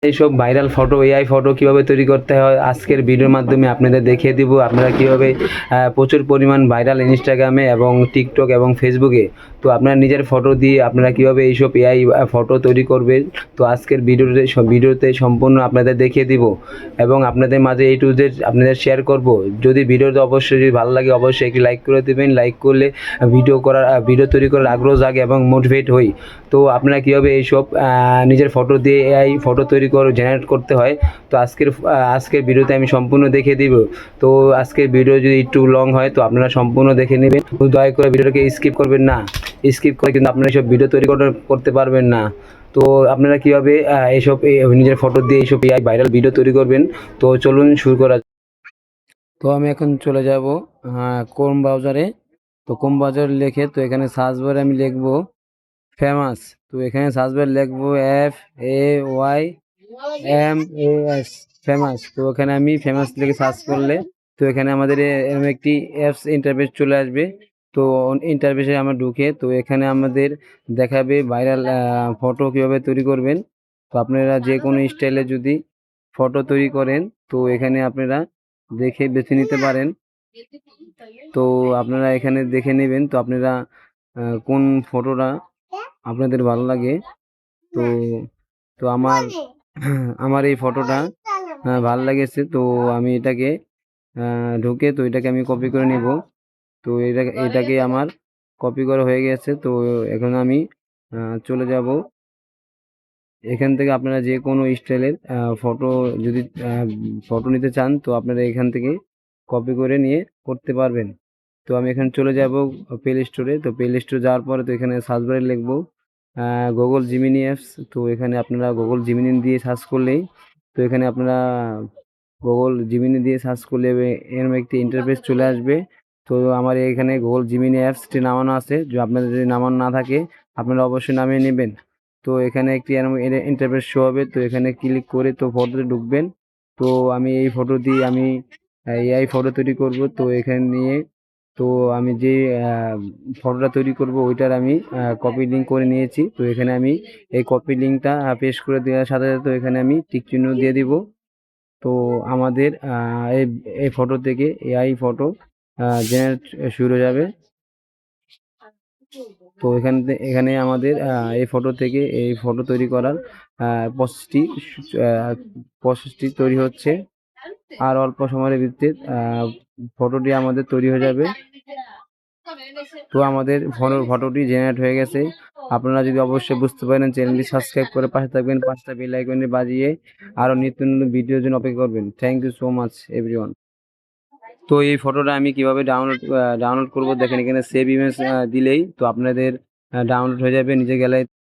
এইসব viral photo AI photo কিভাবে তৈরি করতে হয় আজকের ভিডিওর মাধ্যমে আপনাদের দেখিয়ে দিব। আপনারা কিভাবে প্রচুর পরিমাণ ভাইরাল ইনস্টাগ্রামে এবং টিকটক এবং ফেসবুকে, তো আপনারা নিজের ফটো দিয়ে আপনারা কিভাবে এইসব এআই ফটো তৈরি করবেন, তো আজকের ভিডিওতে সম্পূর্ণ আপনাদের দেখিয়ে দিব এবং আপনাদের মাঝে এই টু জেড আপনাদের শেয়ার করব। যদি ভিডিওতে অবশ্যই যদি ভালো লাগে অবশ্যই একটি লাইক করে দেবেন। লাইক করলে ভিডিও তৈরি করার আগ্রহ জাগে এবং মোটিভেট হই। তো আপনারা কীভাবে এইসব নিজের ফটো দিয়ে এআই ফটো তৈরি জেনারেট করতে হয়, তো আজকের ভিডিওতে আমি সম্পূর্ণ দেখিয়ে দিব। তো আজকের ভিডিও যদি একটু লং হয় তো আপনারা সম্পূর্ণ দেখে নেবেন। দয়া করে ভিডিওটাকে স্কিপ করবেন না। স্কিপ করে কিন্তু আপনারা এইসব ভিডিও তৈরি করতে পারবেন না। তো আপনারা কীভাবে এইসব নিজের ফটো দিয়ে এইসব এআই ভাইরাল ভিডিও তৈরি করবেন, তো চলুন শুরু করা। তো আমি এখন চলে যাব ক্রোম ব্রাউজারে। তো ক্রোম ব্রাউজার লিখে তো এখানে সার্চ বারে আমি লিখব ফেমাস। তো এখানে সার্চ বারে লিখবো FAYMAS ফেমাস। তো এখানে আমি ফেমাস লিখে সার্চ করলে তো এখানে আমাদের এরকম একটি অ্যাপস ইন্টারফেস চলে আসবে। তো ইন্টারফেসে আমরা ঢুকে তো এখানে আমাদের দেখাবে ভাইরাল ফটো কীভাবে তৈরি করবেন। তো আপনারা যে কোনো স্টাইলে যদি ফটো তৈরি করেন তো এখানে আপনারা দেখে বেছে নিতে পারেন। তো আপনারা এখানে দেখে নেবেন তো আপনারা কোন ফটোটা আপনাদের ভালো লাগে। তো তো আমার এই ফটোটা ভালো লেগেছে। তো আমি এটাকে ঢুকে তো এটাকে আমি কপি করে নিব। তো এটাকে আমার কপি করা হয়ে গেছে। তো এখন আমি চলে যাব। এখান থেকে আপনারা যে কোনো স্টাইলের ফটো যদি ফটো নিতে চান তো আপনারা এখান থেকে কপি করে নিয়ে করতে পারবেন। তো আমি এখানে চলে যাব প্লে স্টোরে। তো প্লে স্টোরে যাওয়ার পরে তো এখানে সার্চ বারে লিখব গুগল জিমিনি অ্যাপস। তো এখানে আপনারা গুগল জিমিনি দিয়ে সার্চ করলেই তো এখানে আপনারা গুগল জিমিনি দিয়ে সার্চ করলে এরকম একটি ইন্টারফেস চলে আসবে। তো আমার এখানে গুগল জিমিনি অ্যাপসটি নামানো আছে। যদি আপনাদের যদি নামানো না থাকে আপনারা অবশ্যই নামিয়ে নেবেন। তো এখানে একটি এরকম ইন্টারফেস শো হবে। তো এখানে ক্লিক করে তো ফটোতে ঢুকবেন। তো আমি এই ফটো দিয়ে আমি এআই ফটো তৈরি করব। তো এখানে নিয়ে তো আমি যে ফটোটা তৈরি করব ওইটার আমি কপি লিঙ্ক করে নিয়েছি। তো এখানে আমি এই কপি লিঙ্কটা পেস্ট করে দেওয়ার সাথে সাথে তো এখানে আমি টিক চিহ্ন দিয়ে দিব। তো আমাদের এই এই ফটো থেকে এআই ফটো জেনারেট শুরু হয়ে যাবে। তো এখানে আমাদের এই ফটো থেকে এই ফটো তৈরি করার প্রসেসটি তৈরি হচ্ছে। আর অল্প সময়ের ভিত্তিতে ফটোটি আমাদের তৈরি হয়ে যাবে। তো আমাদের ফটোটি জেনারেট হয়ে গেছে। আপনারা যদি অবশ্যই বুঝতে পারেন চ্যানেলটি সাবস্ক্রাইব করে পাশে থাকবেন, পাঁচটা বেল আইকনে বাজিয়ে আরও নিত্য নতুন ভিডিওর জন্য অপেক্ষা করবেন। Thank you so much everyone. তো এই ফটোটা আমি কিভাবে ডাউনলোড করব দেখেন, এখানে সেভ ইমেজ দিলেই তো আপনাদের ডাউনলোড হয়ে যাবে নিজের গ্যালারি।